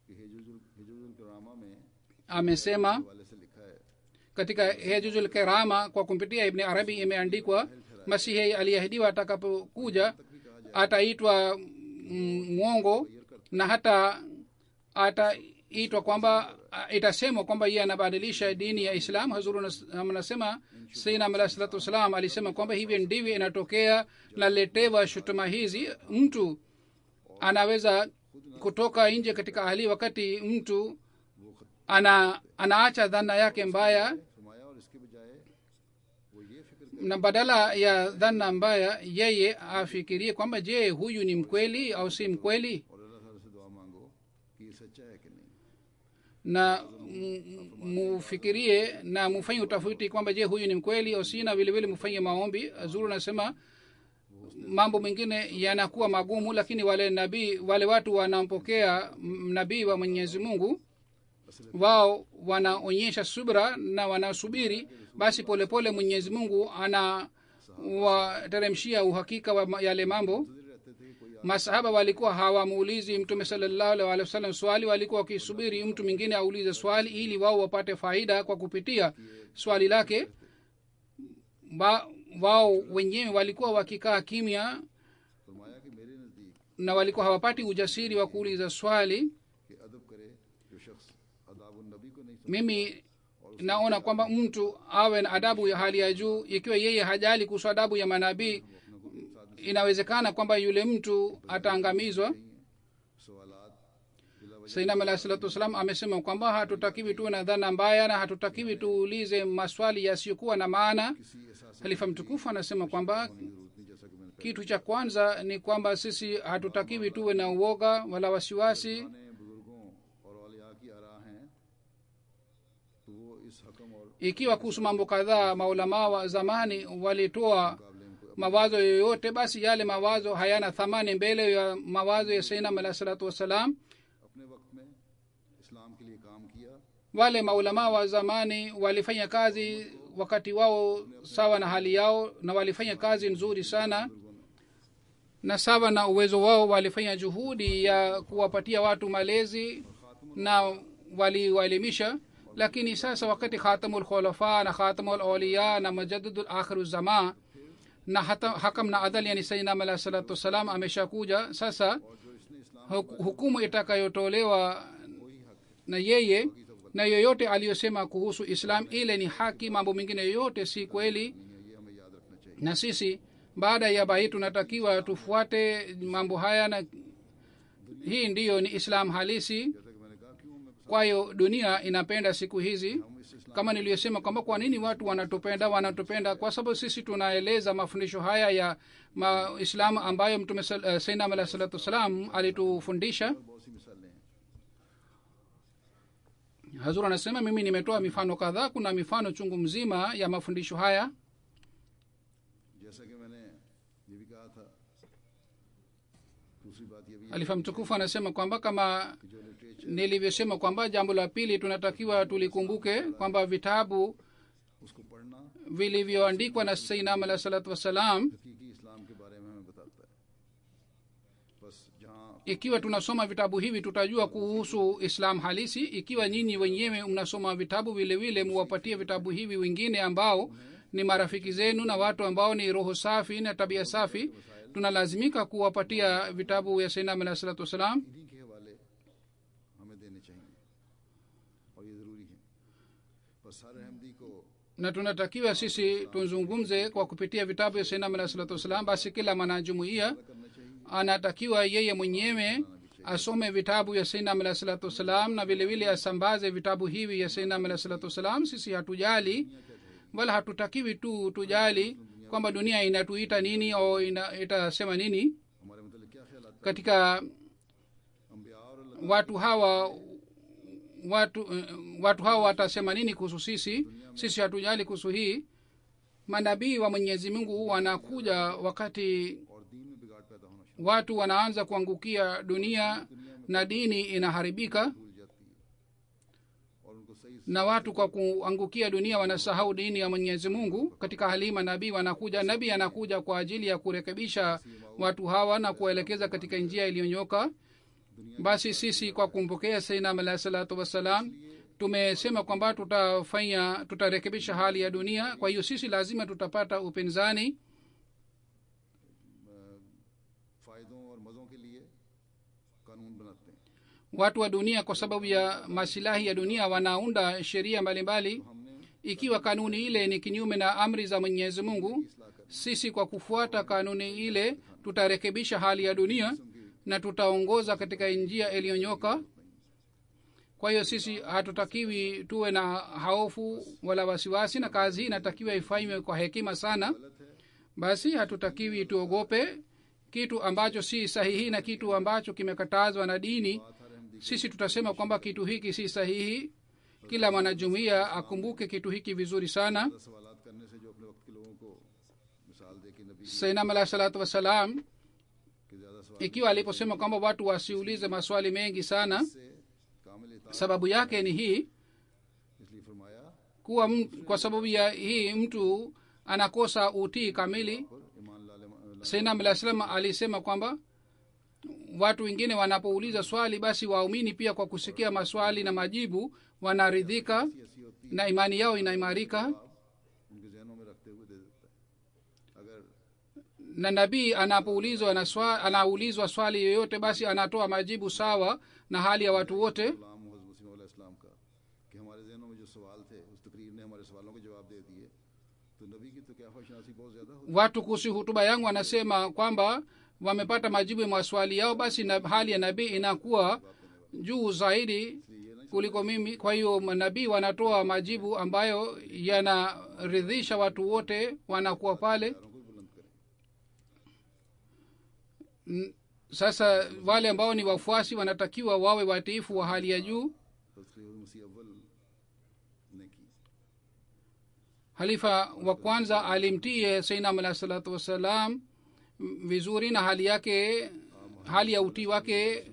कि हिजुल करामा में Amesema वाले से लिखा है katika hejuzul kerama kwa kumpitia ibn arabi imeandikwa, masihi aliahidiwa atakapokuja ataitwa mwongo, na hata ataitwa kwamba itasemwa kwamba yeye anabadilisha dini ya Islam. Hazuru anasema Sayyidina Muhammad sallallahu alaihi wasallam alisema kwamba hivi ndivyo inatokea, na letewa shutuma hizi. Mtu anaweza kutoka nje katika ahli wakati mtu anaacha dhana yake mbaya, फरमाया और इसके बजाय वो ये फिक्र na badala ya dhana mbaya yeye afikirie kwamba je, huyu ni mkweli au si mkweli, और अल्लाह ताला से दुआ मांगो कि ये सच्चा है कि नहीं। na mufikirie na mufanye utafiti kwamba je, huyu ni mkweli au si, na vile vile mufanye maombi. Zuru nasema mambo mengine yanakuwa magumu, lakini wale watu wanampokea nabii wa Mwenyezi Mungu, wao wanaonyesha subra na wanasubiri, basi polepole Mwenyezi Mungu anawateremshia uhakika wa yale mambo. Masahaba walikuwa hawamuulizi Mtume sallallahu alaihi wasallam swali, walikuwa wakisubiri mtu mwingine aulize swali ili wao wapate faida kwa kupitia swali lake. Wao wenyewe walikuwa wakikaa kimya फरमाया कि मेरे नजदीक na walikuwa hawapati ujasiri wa kuuliza swali. कि अदब करे जो शख्स अदाबुन नबी को नहीं Mimi naona kwamba mtu awe na adabu ya hali ya juu. Ikiwa yeye hajali kuhusu adabu ya manabii, inawezekana kwamba yule mtu ataangamizwa. सवालात बिला Sayyidina Muhammad sallallahu alaihi wasallam amesema kwamba hatutakiwi tuwe na dhana mbaya na hatutakiwi tuulize maswali yasiyokuwa na maana. किसी एहसास Khalifa mtukufu anasema kwamba की जरूरत नहीं, जैसा कि मैंने kitu cha kwanza ni kwamba sisi hatutakiwi tuwe na uoga wala wasiwasi. पुराने बुजुर्गों और औलिया की आरा हैं तो वो इस हकम और Ikiwa kuhusu mambo kadhaa maulamaa wa zamani walitoa मुकाबले में कोई mawazo yoyote, basi yale mawazo hayana thamani mbele ya mawazo ya Sayyidina Muhammad sallallahu alaihi wasallam. अपने वक्त में इस्लाम के लिए काम किया, Wale maulamaa wa zamani walifanya kazi wakati wao sawa na hali yao, na walifanya kazi nzuri sana, na sawa na uwezo wao walifanya juhudi ya kuwapatia watu malezi na waliwaelimisha. Lakini sasa wakati khatamul khulafa na khatamul awliya na mujaddidul akhiru zaman na hata hakam na adal, yani Sayyidina Muhammad sallallahu alaihi wasallam ameshakuja, sasa hukumu itakayotolewa na yeye na yoyote aliyosema kuhusu Islam ile ni haki, mambo mengine yoyote si kweli. ये हमें याद रखना चाहिए। Na sisi baada ya bai tunatakiwa tufuate mambo haya, na hii ndiyo ni Islam halisi. जैसा कि मैंने कहा, क्यों हमें Kwa hiyo dunia inapenda siku hizi, हम इस इस्लाम kama niliyosema kwamba kwa nini watu wanatupenda kwa sababu sisi tunaeleza mafundisho haya ya Islamu ambayo Mtume Sayyidina Muhammad sallallahu alaihi wasallam alitufundisha. बहुत सी मिसालें हैं। Hazur anasema mimi nimetoa mifano kadhaa, kuna mifano chungu mzima ya mafundisho haya. जैसा कि मैंने ये भी कहा था, दूसरी बात ये भी है Alifa mtukufu anasema kwamba kama कि जो literature nilivyosema kwamba jambo la pili tunatakiwa tulikumbuke kwamba vitabu उसको पढ़ना vilivyoandikwa na Sayyidina Muhammad sallallahu alaihi wasallam, हकीकी इस्लाम के बारे में हमें बताता है। बस जहाँ ikiwa tunasoma vitabu hivi tutajua kuhusu Islam halisi. Ikiwa nyinyi wenyewe mnasoma vitabu, vile vile muwapatie vitabu hivi wengine ambao ni marafiki zenu na watu ambao ni roho safi na tabia safi. Tunalazimika kuwapatia vitabu vya Sayyidina Muhammad sallallahu alaihi wasallam, इन्हीं के हवाले हमें देने चाहिए और ये ज़रूरी है। बस हर अहमदी को na tunatakiwa sisi tuzungumze kwa kupitia vitabu vya Sayyidina Muhammad sallallahu alaihi wasallam. Basi kila mwanajumuiya करना चाहिए, anatakiwa yeye mwenyewe asome vitabu vya Sayyidina Muhammad sallallahu alaihi wasallam na vile vile asambaze vitabu hivi vya Sayyidina Muhammad sallallahu alaihi wasallam. Sisi hatujali wala hatutakiwi tu tujali kwamba dunia inatuita nini au itasema nini. हमारे मतलब क्या ख्याल आता Katika है? अम्बिया और watu hawa watasema nini kuhusu sisi. Sisi hatujali kuhusu hii. Manabii wa Mwenyezi Mungu wanakuja wakati और दीन में बिगाड़ पैदा होना शुरू watu wanaanza kuangukia dunia na dini inaharibika, भूल जाती है और उनको सही na watu kwa kuangukia dunia wanasahau dini ya mwenyezi mungu. Katika halima nabii anakuja kwa ajili ya kurekebisha watu hawa na kuwaelekeza katika njia iliyonyoka. Basi sisi kwa kumpokea sayyidina alayhi salatu wassalam tumesema kwamba tutarekebisha hali ya dunia. Kwa hiyo sisi lazima tutapata upinzani watu wa dunia kwa sababu ya masilahi ya dunia wanaunda sheria mbalimbali. Ikiwa kanuni ile ni kinyume na amri za mwenyezi mungu, sisi kwa kufuata kanuni ile tutarekebisha hali ya dunia na tutaongoza katika njia iliyonyoka. Kwa hiyo sisi hatutakiwi tuwe na hofu wala wasiwasi, na kazi hii inatakiwa ifanywe kwa hekima sana. Basi hatutakiwi tuogope kitu ambacho si sahihi na kitu ambacho kimekatazwa na dini. Sisi tutasema kwamba kitu hiki si sahihi. Kila mwanajumuiya akumbuke kitu hiki vizuri sana. Sayyidina alayhi salatu wassalam ikiwa aliposema kwamba watu wasiulize maswali mengi sana, sababu yake ni hii kuwa kwa sababu ya hii mtu anakosa utii kamili. Sayyidina alayhi salam alisema kwamba watu wengine wanapouliza swali, basi waumini pia kwa kusikia maswali na majibu wanaridhika na imani yao inaimarika. Na nabii anaulizwa swali yoyote, basi anatoa majibu sawa na hali ya watu wote. Watu kuhusu hutuba yangu wanasema kwamba wamepata majibu ya maswali yao, basi na hali ya nabii inakuwa juu zaidi kuliko mimi. Kwa hiyo manabii wanatoa majibu ambayo yanaridhisha watu wote, wanakuwa pale. Sasa wale ambao ni wafuasi wanatakiwa wawe watiifu wa hali ya juu. Halifa wa kwanza alimtii sayyidina alayhi salatu wassalam vizuri, na hali ya utii wake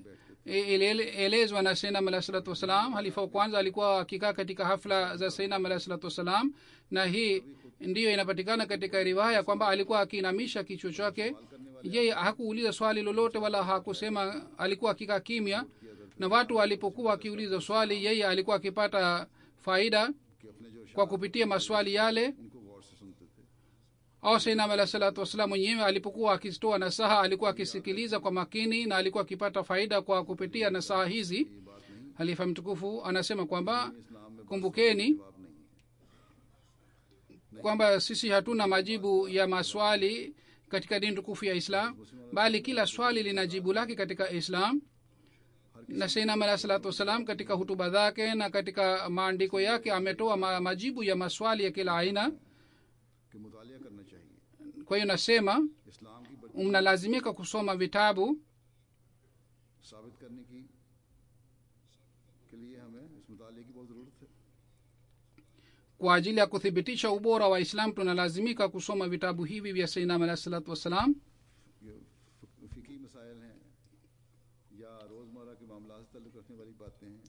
elezwa na sayyidina alayhi salatu wassalam. Halifa wa kwanza alikuwa akikaa katika hafla za sayyidina alayhi salatu wassalam, na hii ndiyo inapatikana katika riwaya kwamba alikuwa akiinamisha kichwa chake. Yeye hakuuliza swali lolote wala hakusema, alikuwa akikaa kimya, na watu walipokuwa akiuliza swali yeye alikuwa akipata faida kwa kupitia maswali yale. Au sayyidina alayhi salatu wasallam mwenyewe alipokuwa akitoa nasaha alikuwa akisikiliza kwa makini na alikuwa akipata faida kwa kupitia nasaha hizi. Halifa mtukufu anasema kwamba kumbukeni kwamba sisi hatuna majibu ya maswali katika dini tukufu ya Islam, bali kila swali lina jibu lake katika Islam. Na sayyidina alayhi salatu wasallam katika hutuba zake na katika maandiko yake ametoa majibu ya maswali ya kila aina. Kwa hiyo nasema mnalazimika kusoma vitabu kwa ajili ya kuthibitisha ubora wa Islam. Tunalazimika kusoma vitabu hivi vya sayyidina alayhi salatu wasallam.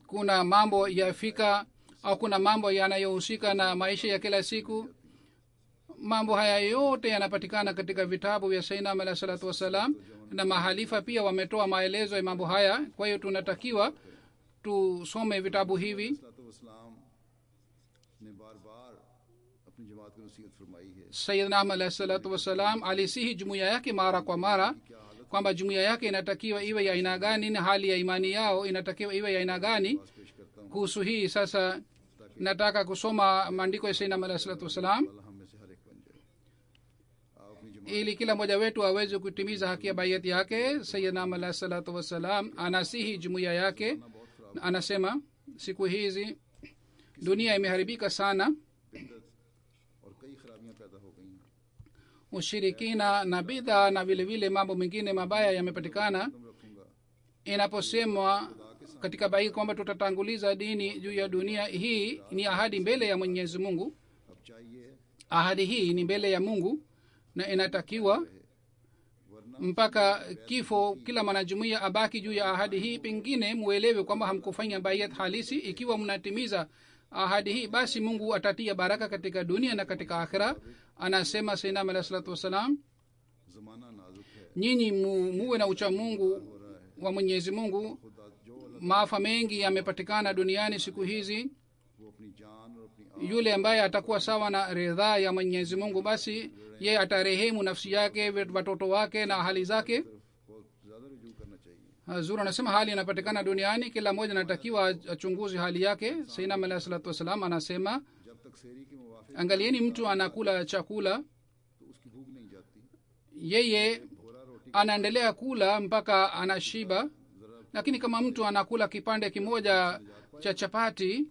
Kuna mambo ya fika au kuna mambo yanayohusika na maisha ya kila siku. Mambo haya yote yanapatikana katika vitabu vya sayyidina alayhi salatu wasallam, na mahalifa pia wametoa maelezo ya mambo haya. Kwa hiyo tunatakiwa tusome vitabu hivi. Sayyidina alayhi salatu wasallam alisihi jumuiya yake mara kwa mara kwamba jumuiya yake inatakiwa iwe ya aina gani na hali ya imani yao inatakiwa iwe ya aina gani. Kuhusu hii sasa nataka kusoma maandiko ya sayyidina alayhi salatu wasallam ili kila mmoja wetu aweze kutimiza haki ya bayati yake. Sayyidina alayhi salatu wasallam anasihi jumuiya yake, anasema siku hizi dunia imeharibika sana, ushirikina na bid'a na vile vile mambo mengine mabaya yamepatikana. Inaposemwa katika bai kwamba tutatanguliza dini juu ya dunia, hii ni ahadi mbele ya Mwenyezi Mungu. Ahadi hii ni mbele ya Mungu na inatakiwa mpaka kifo kila mwanajumuiya abaki juu ya ahadi hii. Pengine muelewe kwamba hamkufanya bayat halisi. Ikiwa mnatimiza ahadi hii basi mungu atatia baraka katika dunia na katika akhira. Anasema sayyidina alayhi salatu wassalam, जमाना नाजुक है, nyinyi muwe na ucha mungu wa mwenyezi mungu. खुदा जो maafa mengi yamepatikana duniani siku hizi. वो अपनी जान और अपनी yule ambaye atakuwa sawa na ridhaa ya mwenyezi mungu basi ye atarehemu nafsi yake, watoto wake na hali zake. बहुत ज्यादा रुजू करना चाहिए. Hazur anasema hali inapatikana duniani, kila mmoja anatakiwa achunguze hali yake. Sayyidina alayhi salatu wassalam anasema, जब तक सेरी के मुवाफिक angalieni mtu anakula chakula, तो उसकी भूख नहीं जाती. yeye भोरा रोटी anaendelea kula mpaka anashiba. Lakini kama mtu anakula kipande kimoja cha chapati,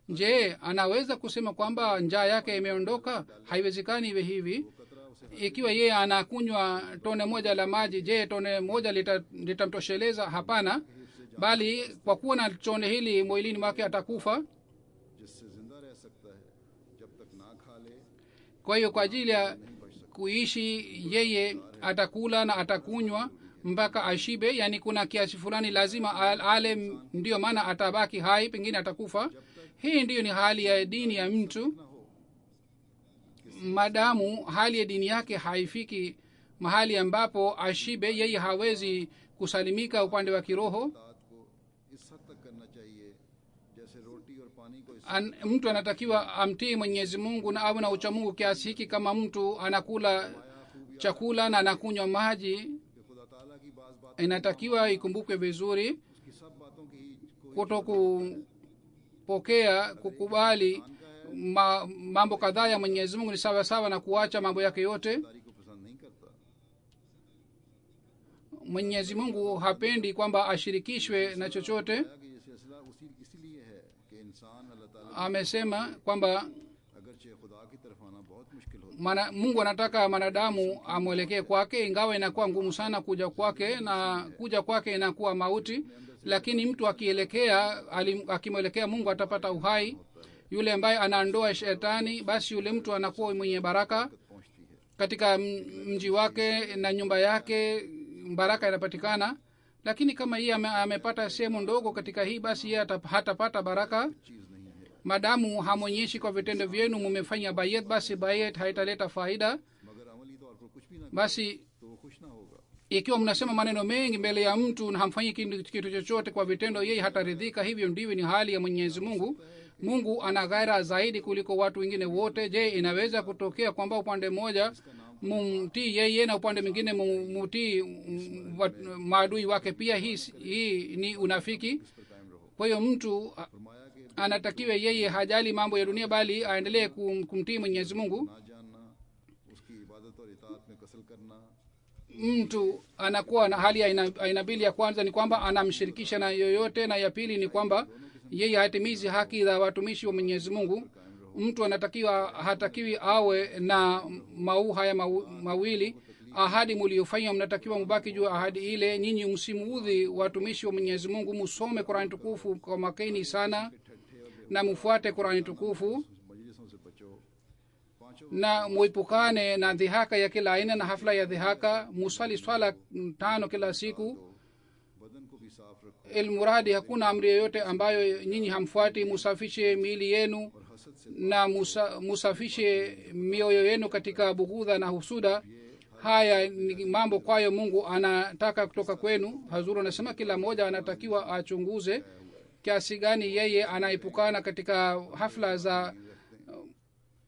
je, anaweza kusema kwamba njaa yake imeondoka? Haiwezekani iwe hivi. Ikiwa yeye anakunywa tone moja la maji, je, tone moja litamtosheleza? Hapana, bali kwa kuwa na tone hili mwilini mwake atakufa. जिससे जिंदा रह सकता है, जब तक ना खा ले Kwa hiyo kwa ajili ya kuishi yeye atakula na atakunywa mpaka ashibe, yani kuna kiasi fulani lazima ale, ndiyo maana atabaki hai, pengine atakufa. Hii ndiyo ni hali ya dini ya mtu. Madamu hali ya dini yake haifiki mahali ambapo ashibe, yeye hawezi kusalimika upande wa kiroho. तात को इस हद तक करना चाहिए जैसे रोटी और पानी को इस Mtu anatakiwa amtii mwenyezi mungu na awe na uchamungu kiasi hiki. Kama mtu anakula chakula na anakunywa maji, कि खुदा ताला की बाज बात inatakiwa ikumbukwe vizuri. उसकी सब बातों की को Kuto kupokea kukubali mambo kadhaa ya mwenyezi mungu ni sawa sawa na kuacha mambo yake yote. तारी को पसंद नहीं करता. Mwenyezi mungu hapendi kwamba ashirikishwe na chochote. कि ये सिलसिला उसी इसीलिए है कि इंसान अल्लाह ताला Amesema kwamba अगरचे खुदा की तरफ आना बहुत मुश्किल होता Mungu anataka mwanadamu amwelekee kwake, ingawa inakuwa ngumu sana kuja kwake, na kuja kwake inakuwa mauti. Lakini mtu akielekea, akimwelekea Mungu atapata uhai. Yule ambaye anaondoa shetani, basi yule mtu anakuwa mwenye baraka पहुंचती है. katika mji wake na nyumba yake, baraka inapatikana. Lakini kama yeye amepata sehemu ndogo katika hii, basi yeye hatapata baraka. चीज नहीं है, Madamu hamwonyeshi kwa vitendo vyenu mumefanya bayet, basi bayet haitaleta faida. मगर अमली तौर पर कुछ भी ना Basi तो वो खुश ना होगा. ikiwa mnasema maneno mengi mbele ya mtu na hamfanyi kitu chochote kwa vitendo, yeye hataridhika. Hivyo ndivyo ni hali ya mwenyezi mungu. Mungu ana ghaira zaidi kuliko watu wengine wote. Je, inaweza kutokea kwamba upande mmoja mumtii yeye na upande mwingine mumtii maadui wake pia? Hii ni unafiki. पर कायम रहो. Kwa hiyo mtu फरमाया कि anatakiwa yeye hajali mambo ya dunia, bali aendelee kumtii mwenyezi mungu. ना जानना, उसकी इबादत और इताअत में कसर करना, Mtu anakuwa na hali ya aina mbili. Ya kwanza ni kwamba anamshirikisha na yoyote, na ya pili ni kwamba yeye hatimizi haki za watumishi wa mwenyezi mungu. Mtu hatakiwi awe na haya mawili. Ahadi muliofanya mnatakiwa mubaki juu ahadi ile. Nyinyi msimuudhi watumishi wa mwenyezi mungu, musome Qur'ani tukufu kwa makini sana na mufuate Qur'ani tukufu, मजलिसों से बचो. पांचों na muepukane na dhihaka ya kila aina na hafla ya dhihaka. Musali swala 5 kila siku, बदन को भी साफ रखो ilmuradi hakuna amri yoyote ambayo nyinyi hamfuati. Musafishe miili yenu और हसद से na musafishe mioyo yenu katika bughudha na husuda. Haya ni mambo kwayo Mungu anataka kutoka kwenu. Hazuru anasema kila mmoja anatakiwa achunguze kiasi gani yeye anaepukana katika hafla za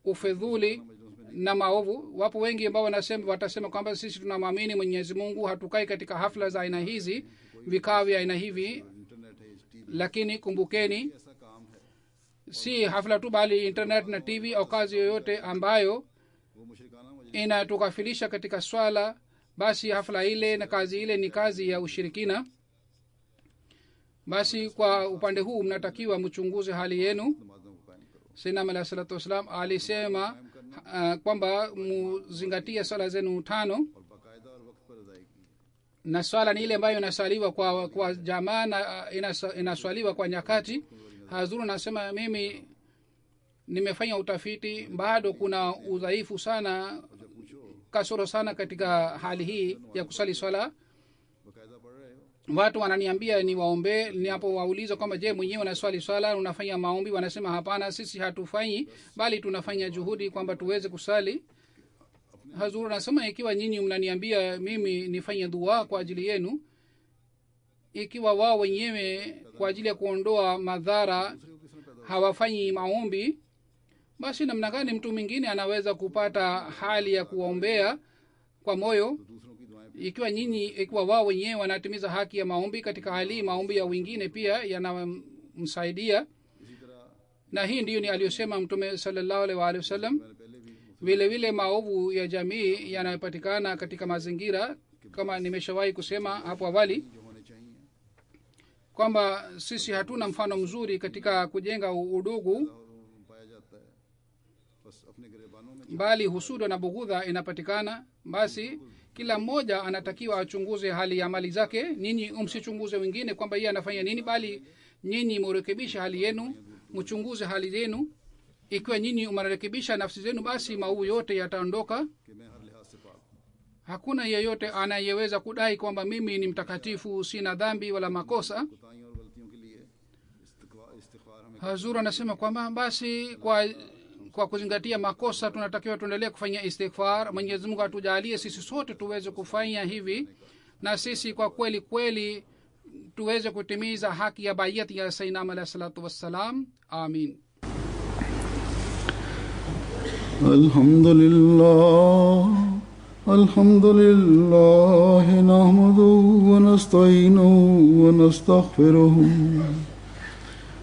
ufedhuli na maovu. Wapo wengi ambao watasema kwamba sisi tunamwamini mwenyezi mungu, hatukai katika hafla za aina hizi, vikao vya aina hivi. Internet है, TV Lakini kumbukeni, ऐसा काम है. si hafla tu, bali internet na tv au kazi yoyote ambayo वो मुशरिकाना मजलिस inatukafilisha katika swala, basi hafla ile na kazi ile ni kazi ya ushirikina. Basi kwa upande huu mnatakiwa mchunguze hali yenu. नमाजों को कायम करो. Sayyidina alayhi salatu wasalam alisema kwamba muzingatie swala zenu 5, और बाकायदा और वक्त पर अदायगी. na swala ni ile ambayo inaswaliwa kwa jamaa na inaswaliwa kwa nyakati. Hazuru nasema mimi nimefanya utafiti, bado kuna udhaifu sana, kasoro sana katika hali hii ya kusali swala. बाकायदा पढ़ रहे हो, watu wananiambia niwaombe, ninapowauliza kwamba je, mwenyewe unaswali swala, unafanya maombi, wanasema hapana, sisi hatufanyi, bali tunafanya juhudi kwamba tuweze kusali. Hazur anasema ikiwa nyinyi mnaniambia mimi nifanye dua kwa ajili yenu, ikiwa wao wenyewe kwa ajili ya kuondoa madhara hawafanyi maombi, basi namna gani mtu mwingine anaweza kupata hali ya kuombea kwa moyo? Ikiwa wao wenyewe wanatimiza haki ya maombi, katika hali maombi ya wengine pia yanamsaidia. Na hii ndiyo ni aliyosema Mtume sallallahu alaihi wasallam. Vile vile maovu ya jamii yanayopatikana katika mazingira, kama nimeshawahi kusema hapo awali kwamba sisi hatuna mfano mzuri katika kujenga udugu, bali husuda na bughudha inapatikana. Basi kila mmoja anatakiwa achunguze hali ya mali zake. Nyinyi msichunguze wengine kwamba yeye anafanya nini, bali nyinyi murekebisha hali yenu, mchunguze hali yenu. Ikiwa nyinyi mnarekebisha nafsi zenu, basi maovu yote yataondoka. Hakuna yeyote anayeweza kudai kwamba mimi ni mtakatifu, sina dhambi wala makosa. Hazur anasema kwamba basi kwa kuzingatia makosa tunatakiwa tuendelee kufanya istighfar. Mwenyezi Mungu atujalie sisi sote tuweze kufanya hivi, na sisi kwa kweli kweli tuweze kutimiza haki ya bayat ya Sayyidina alayhi salatu wassalam. Amin. Alhamdulillah nahmaduhu wa nasta'inuhu wa nastaghfiruhu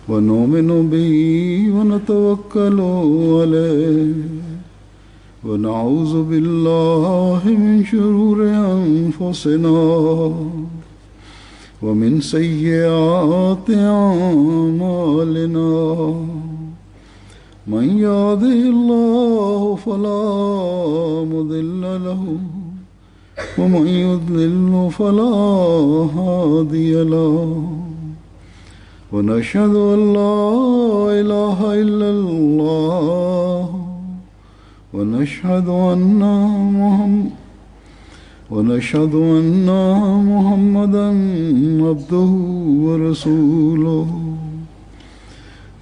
wa nu'minu bihi wa natawakkalu alayhi wa na'udhu billahi min shururi anfusina wa min sayyiati a'malina. من يهده الله فلا مضل له ومن يضلل فلا هادي له ونشهد أن لا إله إلا الله ونشهد أن محمدا عبده ورسوله.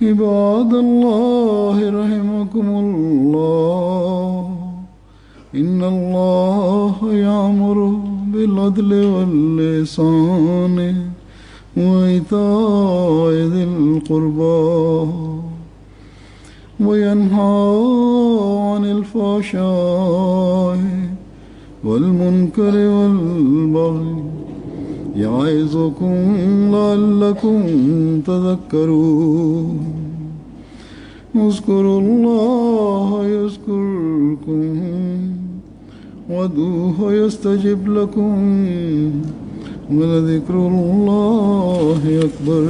عباد الله رحمكم الله إن الله يأمر بالعدل والإحسان وإيتاء ذي القربى وينهى عن الفحشاء والمنكر والبغي يعظكم لعلكم تذكرون. اذكروا الله يذكركم وادعوه يستجب لكم ولذكر الله أكبر.